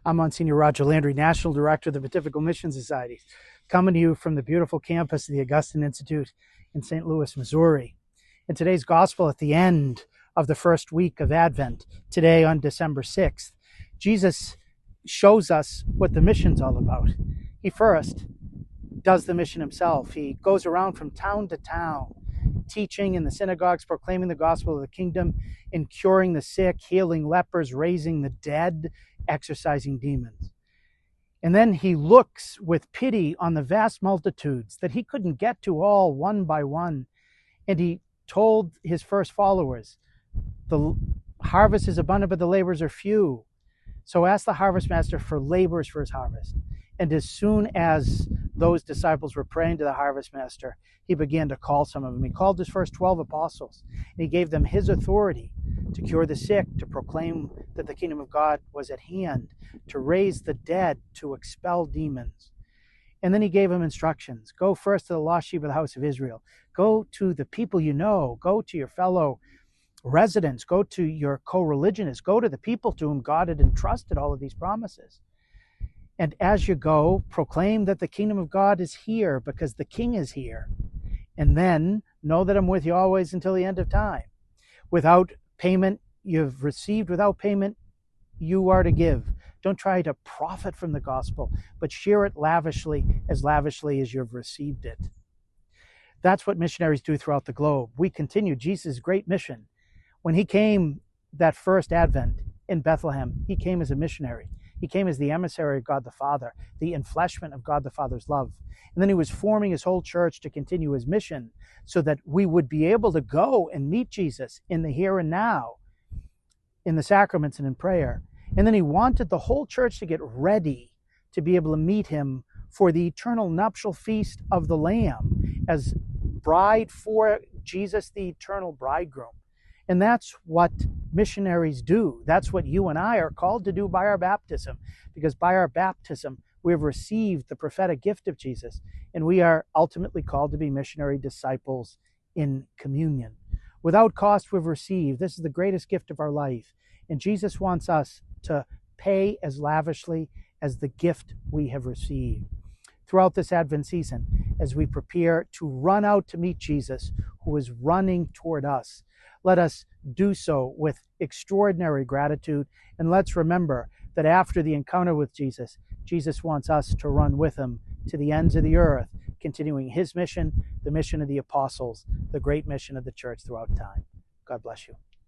I'm Monsignor Landry, National Director of the Pontifical Mission Society, coming to you from the beautiful campus of the Augustine Institute in St. Louis, Missouri. In today's gospel at the end of the first week of Advent, today on December 6th, Jesus shows us what the mission's all about. He first does the mission himself. He goes around from town to town, teaching in the synagogues, proclaiming the gospel of the kingdom, and curing the sick, healing lepers, raising the dead, exorcising demons. And then he looks with pity on the vast multitudes that he couldn't get to all one by one. And he told his first followers, the harvest is abundant, but the laborers are few. So ask the harvest master for laborers for his harvest. And as soon as those disciples were praying to the harvest master, he began to call some of them. He called his first 12 apostles, and he gave them his authority to cure the sick, to proclaim that the kingdom of God was at hand, to raise the dead, to expel demons. And then he gave them instructions. Go first to the lost sheep of the house of Israel. Go to the people you know. Go to your fellow residents. Go to your co-religionists. Go to the people to whom God had entrusted all of these promises. And as you go, proclaim that the kingdom of God is here because the king is here. And then know that I'm with you always until the end of time. Without payment, you've received. Without payment, you are to give. Don't try to profit from the gospel, but share it lavishly as you've received it. That's what missionaries do throughout the globe. We continue Jesus' great mission. When he came that first Advent in Bethlehem, he came as a missionary. He came as the emissary of God the Father, the enfleshment of God the Father's love. And then he was forming his whole church to continue his mission so that we would be able to go and meet Jesus in the here and now, in the sacraments and in prayer. And then he wanted the whole church to get ready to be able to meet him for the eternal nuptial feast of the Lamb as bride for Jesus, the eternal bridegroom. And that's what missionaries do. That's what you and I are called to do by our baptism, because by our baptism, we have received the prophetic gift of Jesus, and we are ultimately called to be missionary disciples in communion. Without cost, we've received. This is the greatest gift of our life, and Jesus wants us to pay as lavishly as the gift we have received. Throughout this Advent season, as we prepare to run out to meet Jesus, who is running toward us, let us do so with extraordinary gratitude, and let's remember that after the encounter with Jesus, Jesus wants us to run with him to the ends of the earth, continuing his mission, the mission of the apostles, the great mission of the church throughout time. God bless you.